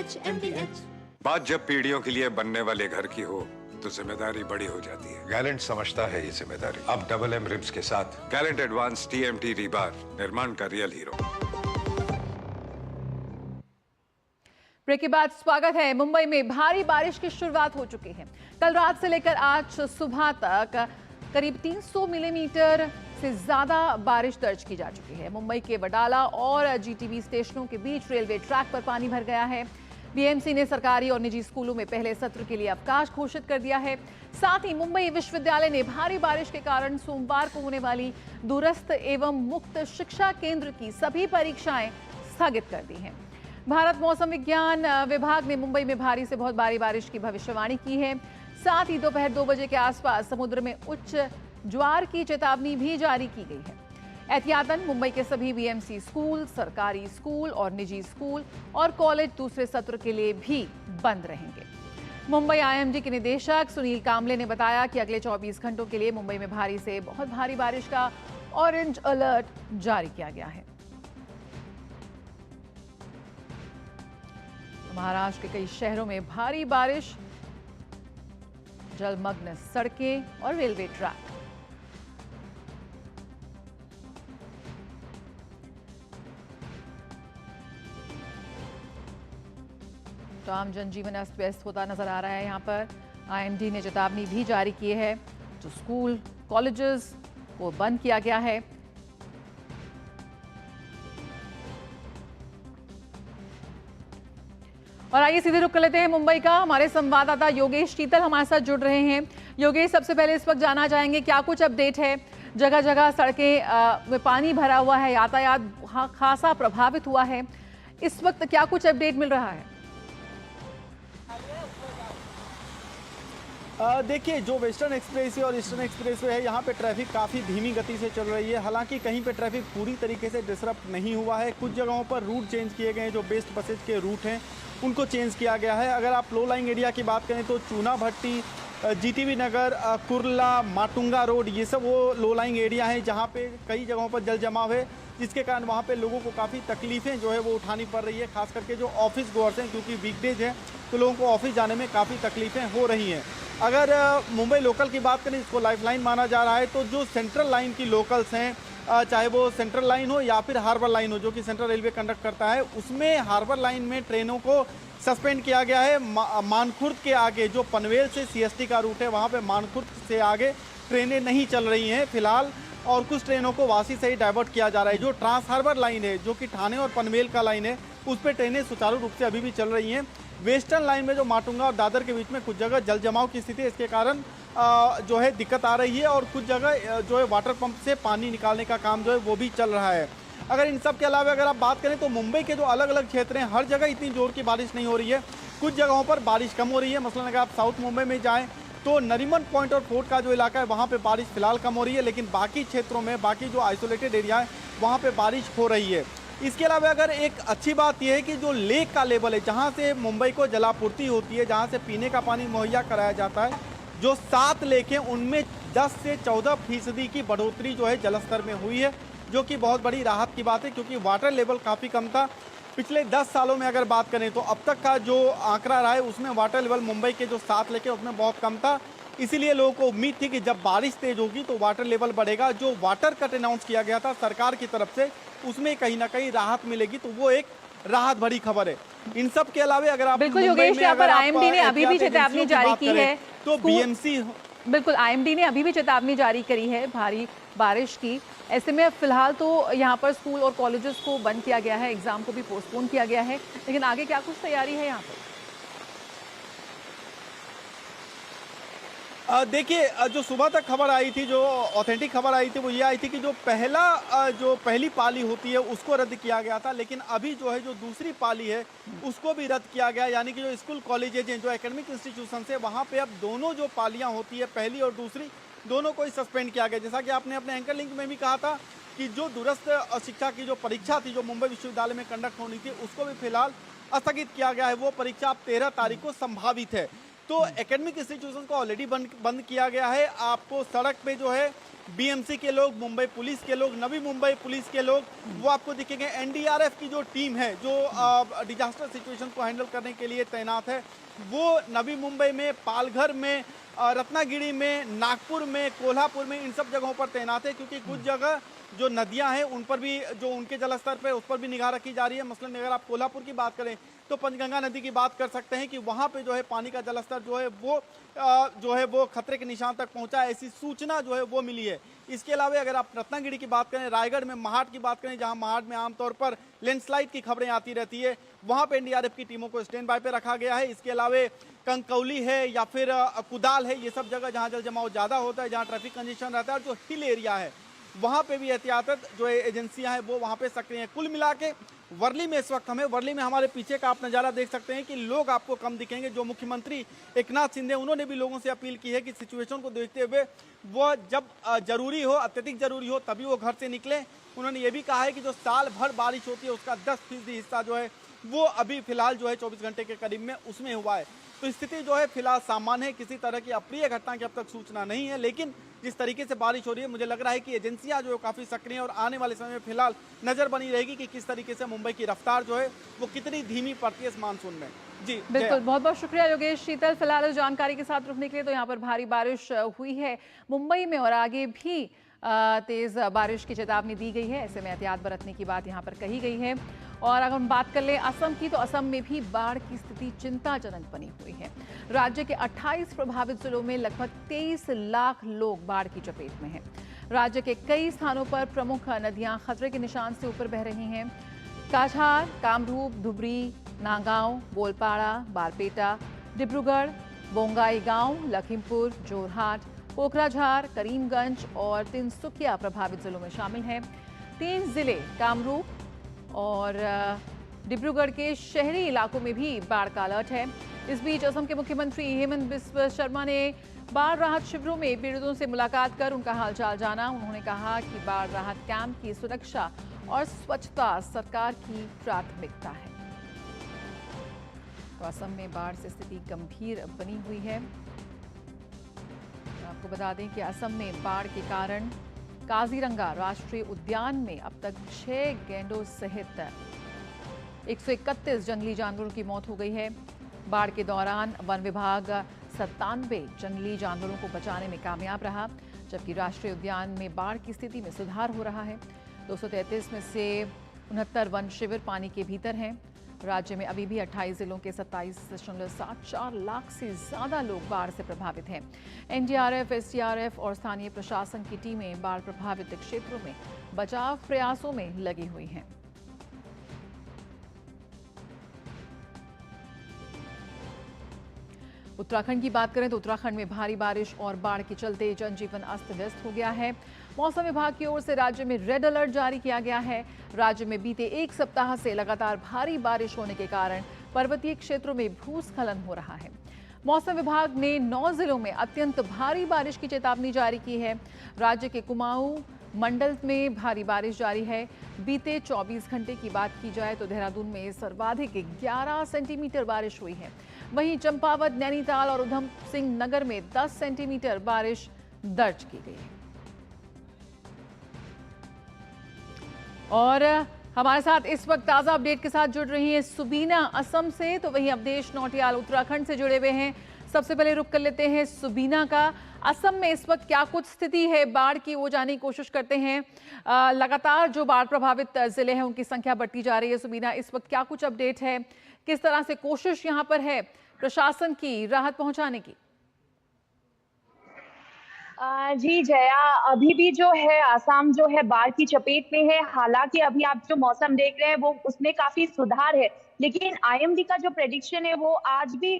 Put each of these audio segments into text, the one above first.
MDH। बात जब पीढ़ियों के लिए बनने वाले घर की हो तो जिम्मेदारी बड़ी हो जाती है। गैलेंट समझता है ये जिम्मेदारी। अब डबल एम रिब्स के साथ गैलेंट एडवांस TMT रीबार, निर्माण का रियल हीरो। ब्रेक के बाद स्वागत है। मुंबई में भारी बारिश की शुरुआत हो चुकी है। कल रात से लेकर आज सुबह तक करीब 300 मिलीमीटर से ज्यादा बारिश दर्ज की जा चुकी है। मुंबई के वडाला और GTB स्टेशनों के बीच रेलवे ट्रैक पर पानी भर गया है। BMC ने सरकारी और निजी स्कूलों में पहले सत्र के लिए अवकाश घोषित कर दिया है। साथ ही मुंबई विश्वविद्यालय ने भारी बारिश के कारण सोमवार को होने वाली दूरस्थ एवं मुक्त शिक्षा केंद्र की सभी परीक्षाएं स्थगित कर दी हैं। भारत मौसम विज्ञान विभाग ने मुंबई में भारी से बहुत भारी बारिश की भविष्यवाणी की है। साथ ही दोपहर 2 बजे के आसपास समुद्र में उच्च ज्वार की चेतावनी भी जारी की गई है। एहतियातन मुंबई के सभी BMC स्कूल, सरकारी स्कूल और निजी स्कूल और कॉलेज दूसरे सत्र के लिए भी बंद रहेंगे। मुंबई IMD के निदेशक सुनील कामले ने बताया कि अगले 24 घंटों के लिए मुंबई में भारी से बहुत भारी बारिश का ऑरेंज अलर्ट जारी किया गया है। महाराष्ट्र के कई शहरों में भारी बारिश, जलमग्न सड़कें और रेलवे ट्रैक। तो आम जनजीवन अस्त व्यस्त होता नजर आ रहा है। यहाँ पर IMD ने चेतावनी भी जारी की है। जो स्कूल कॉलेजेस को बंद किया गया है। और आइए सीधे रुक कर लेते हैं मुंबई का। हमारे संवाददाता योगेश शीतल हमारे साथ जुड़ रहे हैं। योगेश, सबसे पहले इस वक्त जानना चाहेंगे क्या कुछ अपडेट है। जगह जगह सड़कें में पानी भरा हुआ है, यातायात खासा प्रभावित हुआ है। इस वक्त क्या कुछ अपडेट मिल रहा है? देखिए, जो वेस्टर्न एक्सप्रेसवे और ईस्टर्न एक्सप्रेसवे है, यहाँ पे ट्रैफिक काफ़ी धीमी गति से चल रही है। हालांकि कहीं पे ट्रैफिक पूरी तरीके से डिसरप्ट नहीं हुआ है। कुछ जगहों पर रूट चेंज किए गए हैं। जो बेस्ट बसेज के रूट हैं उनको चेंज किया गया है। अगर आप लो लाइन एरिया की बात करें तो चूना भट्टी, GTB नगर, कुर्ला, माटुंगा रोड, ये सब वो लो लाइन एरिया हैं जहाँ पे कई जगहों पर जल जमाव है, जिसके कारण वहाँ पे लोगों को काफ़ी तकलीफें जो है वो उठानी पड़ रही है। खास करके जो ऑफिस गोअर्स हैं, क्योंकि वीकडेज है तो लोगों को ऑफिस जाने में काफ़ी तकलीफें हो रही हैं। अगर मुंबई लोकल की बात करें, इसको लाइफलाइन माना जा रहा है, तो जो सेंट्रल लाइन की लोकल्स हैं, चाहे वो सेंट्रल लाइन हो या फिर हार्बर लाइन हो, जो कि सेंट्रल रेलवे कंडक्ट करता है, उसमें हार्बर लाइन में ट्रेनों को सस्पेंड किया गया है। मानखुर्द के आगे जो पनवेल से CST का रूट है, वहाँ पे मानखुर्द से आगे ट्रेनें नहीं चल रही हैं फिलहाल, और कुछ ट्रेनों को वासी से ही डाइवर्ट किया जा रहा है। जो ट्रांस हार्बर लाइन है, जो कि ठाणे और पनवेल का लाइन है, उस पर ट्रेनें सुचारू रूप से अभी भी चल रही हैं। वेस्टर्न लाइन में जो माटुंगा और दादर के बीच में कुछ जगह जल जमाव की स्थिति है, इसके कारण जो है दिक्कत आ रही है, और कुछ जगह जो है वाटर पंप से पानी निकालने का काम जो है वो भी चल रहा है। अगर इन सब के अलावा अगर आप बात करें तो मुंबई के जो अलग अलग क्षेत्र हैं, हर जगह इतनी जोर की बारिश नहीं हो रही है। कुछ जगहों पर बारिश कम हो रही है। मसलन अगर आप साउथ मुंबई में जाएँ तो नरीमन पॉइंट और फोर्ट का जो इलाका है, वहाँ पे बारिश फिलहाल कम हो रही है, लेकिन बाकी क्षेत्रों में, बाकी जो आइसोलेटेड एरिया है, वहाँ पे बारिश हो रही है। इसके अलावा अगर एक अच्छी बात यह है कि जो लेक का लेवल है, जहाँ से मुंबई को जलापूर्ति होती है, जहाँ से पीने का पानी मुहैया कराया जाता है, जो 7 लेक हैं उनमें 10 से 14% की बढ़ोतरी जो है जलस्तर में हुई है, जो कि बहुत बड़ी राहत की बात है, क्योंकि वाटर लेवल काफ़ी कम था। पिछले 10 सालों में अगर बात करें तो अब तक का जो आंकड़ा रहा है उसमें वाटर लेवल मुंबई के जो 7 लेक है उसमें बहुत कम था। इसीलिए लोगों को उम्मीद थी कि जब बारिश तेज होगी तो वाटर लेवल बढ़ेगा। जो वाटर कट अनाउंस किया गया था सरकार की तरफ से, उसमें कहीं ना कहीं राहत मिलेगी, तो वो एक राहत भरी खबर है। इन सब के अलावा अगर आप बिल्कुल योगेश, यहाँ पर IMD ने अभी भी चेतावनी जारी की है, तो BMC बिल्कुल IMD ने अभी भी चेतावनी जारी करी है भारी बारिश की। ऐसे में फिलहाल तो यहाँ पर स्कूल और कॉलेजेस को बंद किया गया है, एग्जाम को भी पोस्टपोन किया गया है, लेकिन आगे क्या कुछ तैयारी है यहाँ पर? देखिए, जो सुबह तक खबर आई थी, जो ऑथेंटिक खबर आई थी, वो ये आई थी कि जो पहली पाली होती है उसको रद्द किया गया था, लेकिन अभी जो है जो दूसरी पाली है उसको भी रद्द किया गया। यानी कि जो स्कूल कॉलेजेज हैं, जो एकेडमिक इंस्टीट्यूशन है, वहाँ पे अब दोनों जो पालियाँ होती है, पहली और दूसरी, दोनों को ही सस्पेंड किया गया। जैसा कि आपने अपने एंकर लिंक में भी कहा था कि जो दूरस्थ शिक्षा की जो परीक्षा थी, जो मुंबई विश्वविद्यालय में कंडक्ट होनी थी, उसको भी फिलहाल स्थगित किया गया है। वो परीक्षा अब 13 तारीख को संभावित है। तो एकेडमिक इंस्टीट्यूशन को ऑलरेडी बंद किया गया है। आपको सड़क पे जो है बीएमसी के लोग, मुंबई पुलिस के लोग, नवी मुंबई पुलिस के लोग, वो आपको दिखेंगे। एनडीआरएफ की जो टीम है जो डिजास्टर सिचुएशन को हैंडल करने के लिए तैनात है, वो नवी मुंबई में, पालघर में, रत्नागिरी में, नागपुर में, कोल्हापुर में, इन सब जगहों पर तैनात है, क्योंकि कुछ जगह जो नदियां हैं उन पर भी, जो उनके जलस्तर पे, उस पर भी निगाह रखी जा रही है। मसलन अगर आप कोल्हापुर की बात करें तो पंचगंगा नदी की बात कर सकते हैं कि वहां पे जो है पानी का जलस्तर जो है वो खतरे के निशान तक पहुंचा है, ऐसी सूचना जो है वो मिली है। इसके अलावा अगर आप रत्नागिरी की बात करें, रायगढ़ में महाड की बात करें, जहां महाड में आमतौर पर लैंडस्लाइड की खबरें आती रहती है, वहां पे एनडीआरएफ की टीमों को स्टैंड बाय पे रखा गया है। इसके अलावा कंकौली है या फिर कुदाल है, ये सब जगह जहां जल जमाव ज्यादा होता है, जहां ट्रैफिक कंजेशन रहता है, और जो हिल एरिया है वहां पे भी एहतियातन जो एजेंसियां हैं वो वहां पे सक्रिय हैं। कुल मिला के वर्ली में इस वक्त वर्ली में हमारे पीछे का आप नज़ारा देख सकते हैं कि लोग आपको कम दिखेंगे। जो मुख्यमंत्री एकनाथ शिंदे, उन्होंने भी लोगों से अपील की है कि सिचुएशन को देखते हुए वो जब जरूरी हो, अत्यधिक जरूरी हो, तभी वो घर से निकले। उन्होंने ये भी कहा है कि जो साल भर बारिश होती है उसका 10% हिस्सा जो है वो अभी फिलहाल जो है 24 घंटे के करीब में उसमें हुआ है। तो स्थिति जो है फिलहाल सामान्य है, किसी तरह की अप्रिय घटना की अब तक सूचना नहीं है। लेकिन जिस तरीके से बारिश हो रही है, मुझे लग रहा है कि एजेंसियां जो है काफ़ी सक्रिय हैं और आने वाले समय में फिलहाल नज़र बनी रहेगी कि किस तरीके से मुंबई की रफ्तार जो है वो कितनी धीमी पड़ती है इस मानसून में। जी बिल्कुल, बहुत बहुत शुक्रिया योगेश शीतल, फिलहाल इस जानकारी के साथ रुकने के लिए। तो यहाँ पर भारी बारिश हुई है मुंबई में और आगे भी तेज बारिश की चेतावनी दी गई है। ऐसे में एहतियात बरतने की बात यहाँ पर कही गई है। और अगर हम बात कर लें असम की, तो असम में भी बाढ़ की स्थिति चिंताजनक बनी हुई है। राज्य के 28 प्रभावित जिलों में लगभग 23 लाख लोग बाढ़ की चपेट में हैं। राज्य के कई स्थानों पर प्रमुख नदियां खतरे के निशान से ऊपर बह रही हैं। काछार, कामरूप, धुबरी, नागांव, गोलपाड़ा, बारपेटा, डिब्रूगढ़, बोंगाईगांव, लखीमपुर, जोरहाट, कोकराझार, करीमगंज और तिनसुकिया प्रभावित जिलों में शामिल हैं। 3 जिले कामरूप और डिब्रूगढ़ के शहरी इलाकों में भी बाढ़ का अलर्ट है। इस बीच असम के मुख्यमंत्री हेमंत बिस्व शर्मा ने बाढ़ राहत शिविरों में पीड़ितों से मुलाकात कर उनका हालचाल जाना। उन्होंने कहा कि बाढ़ राहत कैंप की सुरक्षा और स्वच्छता सरकार की प्राथमिकता है। तो असम में बाढ़ से स्थिति गंभीर बनी हुई है। आपको बता दें कि असम में बाढ़ के कारण काजीरंगा राष्ट्रीय उद्यान में अब तक 6 गैंडों सहित 131 जंगली जानवरों की मौत हो गई है। बाढ़ के दौरान वन विभाग 97 जंगली जानवरों को बचाने में कामयाब रहा, जबकि राष्ट्रीय उद्यान में बाढ़ की स्थिति में सुधार हो रहा है। 233 में से 69 वन शिविर पानी के भीतर हैं। राज्य में अभी भी 28 जिलों के 27.74 लाख से ज्यादा लोग बाढ़ से प्रभावित हैं। एनडीआरएफ, एसडीआरएफ और स्थानीय प्रशासन की टीमें बाढ़ प्रभावित क्षेत्रों में बचाव प्रयासों में लगी हुई हैं। उत्तराखंड की बात करें तो उत्तराखंड में भारी बारिश और बाढ़ के चलते जनजीवन अस्त व्यस्त हो गया है। मौसम विभाग की ओर से राज्य में रेड अलर्ट जारी किया गया है। राज्य में बीते 1 सप्ताह से लगातार भारी बारिश होने के कारण पर्वतीय क्षेत्रों में भूस्खलन हो रहा है। मौसम विभाग ने 9 जिलों में अत्यंत भारी बारिश की चेतावनी जारी की है। राज्य के कुमाऊं मंडल में भारी बारिश जारी है। बीते 24 घंटे की बात की जाए तो देहरादून में सर्वाधिक 11 सेंटीमीटर बारिश हुई है। वहीं चंपावत, नैनीताल और उधम सिंह नगर में 10 सेंटीमीटर बारिश दर्ज की गई है। और हमारे साथ इस वक्त ताजा अपडेट के साथ जुड़ रही हैं सुबीना असम से, तो वहीं अवधेश नौटियाल उत्तराखंड से जुड़े हुए हैं। सबसे पहले रुक कर लेते हैं सुबीना का। असम में इस वक्त क्या कुछ स्थिति है बाढ़ की, वो जानने की कोशिश करते हैं। लगातार जो बाढ़ प्रभावित जिले हैं उनकी संख्या बढ़ती जा रही है। सुबीना, इस वक्त क्या कुछ अपडेट है, किस तरह से कोशिश यहाँ पर है प्रशासन की राहत पहुंचाने की? जी जया, अभी भी जो है आसाम जो है बाढ़ की चपेट में है। हालांकि अभी आप जो मौसम देख रहे हैं वो उसमें काफी सुधार है, लेकिन आईएमडी का जो प्रेडिक्शन है वो आज भी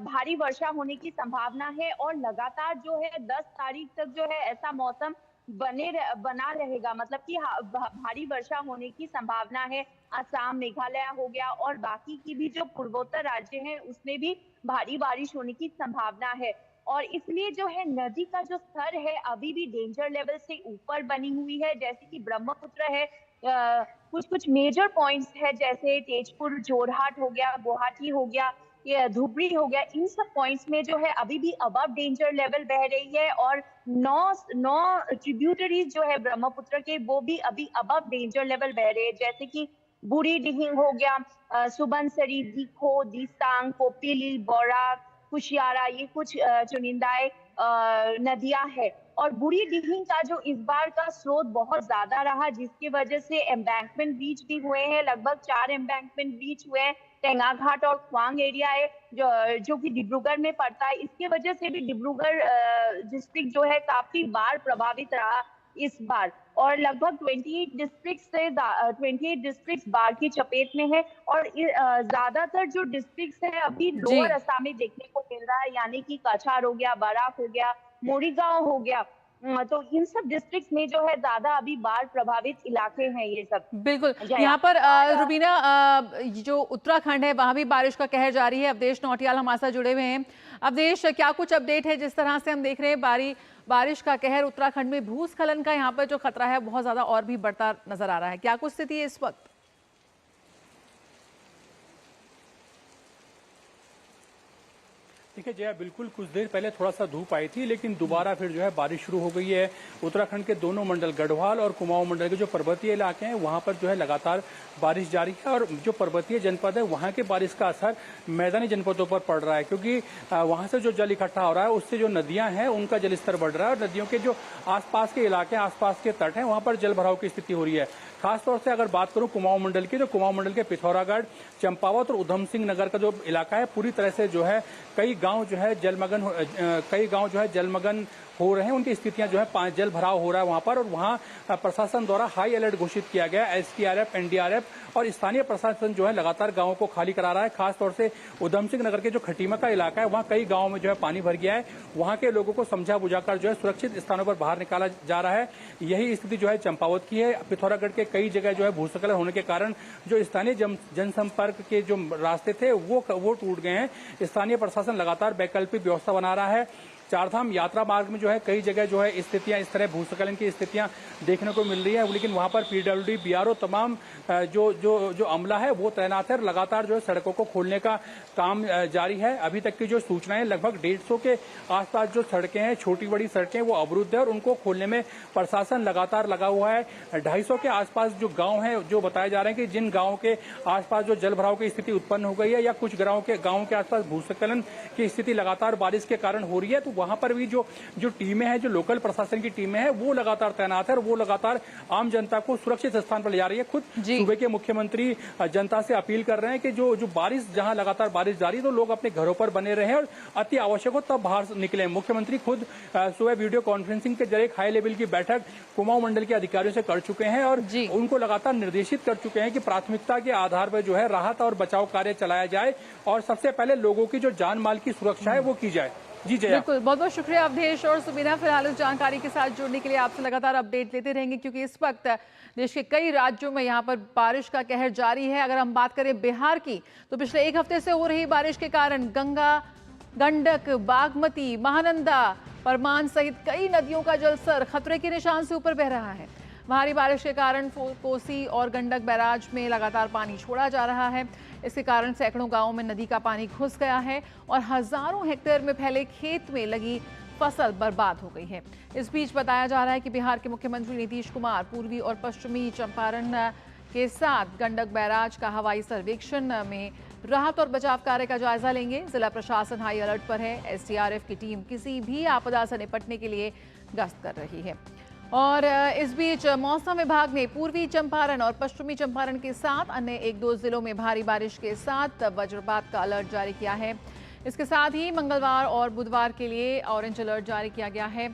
भारी वर्षा होने की संभावना है और लगातार जो है 10 तारीख तक जो है ऐसा मौसम बना रहेगा। मतलब कि भारी वर्षा होने की संभावना है। असम, मेघालय हो गया और बाकी की भी जो पूर्वोत्तर राज्य हैं उसमें भी भारी बारिश होने की संभावना है। और इसलिए जो है नदी का जो स्तर है अभी भी डेंजर लेवल से ऊपर बनी हुई है। जैसे कि ब्रह्मपुत्र है, कुछ मेजर पॉइंट्स है जैसे तेजपुर, जोरहाट हो गया, गुवाहाटी हो गया, ये धुबरी हो गया, इन सब पॉइंट्स में जो है अभी भी अबव डेंजर लेवल बह रही है। और नौ ट्रिब्यूटरीज जो है ब्रह्मपुत्र के वो भी अभी अबव डेंजर लेवल बह रहे हैं, जैसे कि बूढ़ी दिहिंग हो गया, सुबनसरी, दीखो, दिसांग, कोपिली, बौराक, कुशियारा, ये कुछ चुनिंदाए नदियां है। और बूढ़ी दिहिंग का जो इस बार का स्रोत बहुत ज्यादा रहा, जिसकी वजह से एम्बैंकमेंट ब्रीच भी हुए हैं, लगभग 4 एम्बैंकमेंट ब्रीच हुए हैं। टेंगा घाट और ख्वांग एरिया है जो कि डिब्रूगढ़ में पड़ता है, इसकी वजह से भी डिब्रूगढ़ डिस्ट्रिक्ट जो है काफी बार प्रभावित रहा इस बार। और लगभग 28 डिस्ट्रिक्ट्स बाढ़ की चपेट में है। और ज्यादातर जो डिस्ट्रिक्ट्स है अभी लोअर असम में देखने को मिल रहा है, यानी कि कछार हो गया, बराक हो गया, मोरीगांव हो गया। तो इन सब डिस्ट्रिक्ट्स में जो है ज्यादा अभी बाढ़ प्रभावित इलाके हैं ये सब। बिल्कुल, यहाँ पर रुबीना जो उत्तराखंड है वहां भी बारिश का कहर जारी है। अवधेश नौटियाल हमारे साथ जुड़े हुए हैं। अवधेश, क्या कुछ अपडेट है? जिस तरह से हम देख रहे हैं बारिश का कहर उत्तराखंड में, भूस्खलन का यहाँ पर जो खतरा है बहुत ज्यादा और भी बढ़ता नजर आ रहा है, क्या कुछ स्थिति है इस वक्त? देखिए जया, बिल्कुल कुछ देर पहले थोड़ा सा धूप आई थी, लेकिन दोबारा फिर जो है बारिश शुरू हो गई है। उत्तराखंड के दोनों मंडल, गढ़वाल और कुमाऊं मंडल के जो पर्वतीय इलाके हैं वहां पर जो है लगातार बारिश जारी है। और जो पर्वतीय जनपद है वहां के बारिश का असर मैदानी जनपदों पर पड़ रहा है, क्योंकि वहां से जो जल इकट्ठा हो रहा है उससे जो नदियां हैं उनका जलस्तर बढ़ रहा है। और नदियों के जो आसपास के इलाके, आसपास के तट हैं, वहां पर जल भराव की स्थिति हो रही है। खासतौर से अगर बात करूं कुमाऊं मंडल की, तो कुमाऊं मंडल के पिथौरागढ़, चंपावत और उधम सिंह नगर का जो इलाका है पूरी तरह से जो है कई गांव जो है जलमग्न हो रहे हैं। उनकी स्थितियां जो है जल भराव हो रहा है वहां पर। और वहां प्रशासन द्वारा हाई अलर्ट घोषित किया गया। एसडीआरएफ, एनडीआरएफ और स्थानीय प्रशासन जो है लगातार गांवों को खाली करा रहा है। खासतौर से उधम सिंह नगर के जो खटीमा का इलाका है वहां कई गांवों में जो है पानी भर गया है। वहां के लोगों को समझा बुझाकर जो है सुरक्षित स्थानों पर बाहर निकाला जा रहा है। यही स्थिति जो है चंपावत की है। पिथौरागढ़ के कई जगह जो है भूस्खलन होने के कारण जो स्थानीय जनसंपर्क के जो रास्ते थे वो टूट गए हैं। स्थानीय प्रशासन लगातार वैकल्पिक व्यवस्था बना रहा है। चारधाम यात्रा मार्ग में जो है कई जगह जो है स्थितियां इस तरह भूस्खलन की स्थितियां देखने को मिल रही है, लेकिन वहां पर पीडब्ल्यूडी, बीआरओ तमाम जो अमला है वो तैनात है। लगातार जो है सड़कों को खोलने का काम जारी है। अभी तक की जो सूचनाएं, लगभग 150 के आसपास जो सड़कें हैं, छोटी बड़ी सड़कें, वो अवरुद्ध है और उनको खोलने में प्रशासन लगातार लगा हुआ है। 250 के आसपास जो गाँव है, जो बताए जा रहे हैं कि जिन गाँव के आसपास जो जल भराव की स्थिति उत्पन्न हो गई है या कुछ गाँव के आसपास भूस्खलन की स्थिति लगातार बारिश के कारण हो रही है, तो वहां पर भी जो टीमें हैं, जो लोकल प्रशासन की टीमें हैं, वो लगातार तैनात है और वो लगातार आम जनता को सुरक्षित स्थान पर ले जा रही है। खुद सूबे के मुख्यमंत्री जनता से अपील कर रहे हैं कि जो बारिश, जहां लगातार बारिश जारी है, तो लोग अपने घरों पर बने रहें और अति आवश्यक हो तब बाहर निकले। मुख्यमंत्री खुद सुबह वीडियो कॉन्फ्रेंसिंग के जरिए हाई लेवल की बैठक कुमाऊं मंडल के अधिकारियों से कर चुके हैं और उनको लगातार निर्देशित कर चुके हैं कि प्राथमिकता के आधार पर जो है राहत और बचाव कार्य चलाया जाए और सबसे पहले लोगों की जो जान माल की सुरक्षा है वो की जाए। जी जया, बिल्कुल, बहुत बहुत शुक्रिया अवधेश और सुबीना। फिलहाल इस जानकारी के साथ जुड़ने के लिए आपसे लगातार अपडेट लेते रहेंगे, क्योंकि इस वक्त देश के कई राज्यों में यहाँ पर बारिश का कहर जारी है। अगर हम बात करें बिहार की, तो पिछले एक हफ्ते से हो रही बारिश के कारण गंगा, गंडक, बागमती, महानंदा, परमान सहित कई नदियों का जलस्तर खतरे के निशान से ऊपर बह रहा है। भारी बारिश के कारण कोसी और गंडक बैराज में लगातार पानी छोड़ा जा रहा है। इसके कारण सैकड़ों गांवों में नदी का पानी घुस गया है और हजारों हेक्टेयर में फैले खेत में लगी फसल बर्बाद हो गई है। इस बीच बताया जा रहा है कि बिहार के मुख्यमंत्री नीतीश कुमार पूर्वी और पश्चिमी चंपारण के साथ गंडक बैराज का हवाई सर्वेक्षण में राहत और बचाव कार्य का जायजा लेंगे। जिला प्रशासन हाई अलर्ट पर है। एसडीआरएफ की टीम किसी भी आपदा से निपटने के लिए गश्त कर रही है। और इस बीच मौसम विभाग ने पूर्वी चंपारण और पश्चिमी चंपारण के साथ अन्य 1-2 जिलों में भारी बारिश के साथ वज्रपात का अलर्ट जारी किया है। इसके साथ ही मंगलवार और बुधवार के लिए ऑरेंज अलर्ट जारी किया गया है।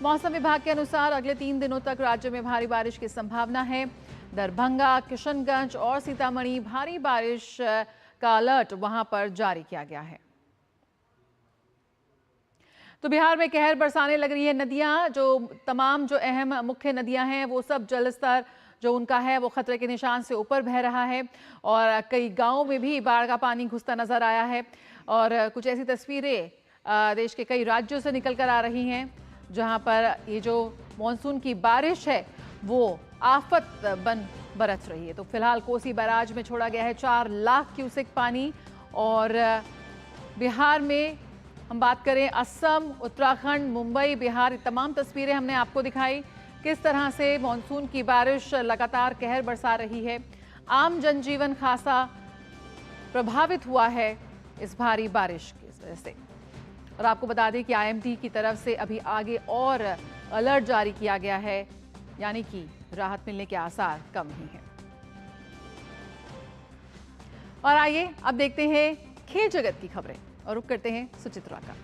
मौसम विभाग के अनुसार अगले 3 दिनों तक राज्य में भारी बारिश की संभावना है। दरभंगा, किशनगंज और सीतामढ़ी भारी बारिश का अलर्ट वहां पर जारी किया गया है। तो बिहार में कहर बरसाने लग रही है नदियां। जो तमाम जो अहम मुख्य नदियां हैं वो सब जलस्तर जो उनका है वो खतरे के निशान से ऊपर बह रहा है और कई गांवों में भी बाढ़ का पानी घुसता नजर आया है। और कुछ ऐसी तस्वीरें देश के कई राज्यों से निकल कर आ रही हैं जहां पर ये जो मानसून की बारिश है वो आफत बन बरस रही है। तो फिलहाल कोसी बैराज में छोड़ा गया है 4 लाख क्यूसेक पानी और बिहार में हम बात करें, असम, उत्तराखंड, मुंबई, बिहार, ये तमाम तस्वीरें हमने आपको दिखाई। किस तरह से मॉनसून की बारिश लगातार कहर बरसा रही है। आम जनजीवन खासा प्रभावित हुआ है इस भारी बारिश की वजह से। और आपको बता दें कि आईएमडी की तरफ से अभी आगे और अलर्ट जारी किया गया है, यानी कि राहत मिलने के आसार कम ही हैं। और आइए अब देखते हैं खेल जगत की खबरें और रुक करते हैं सुचित्रा का।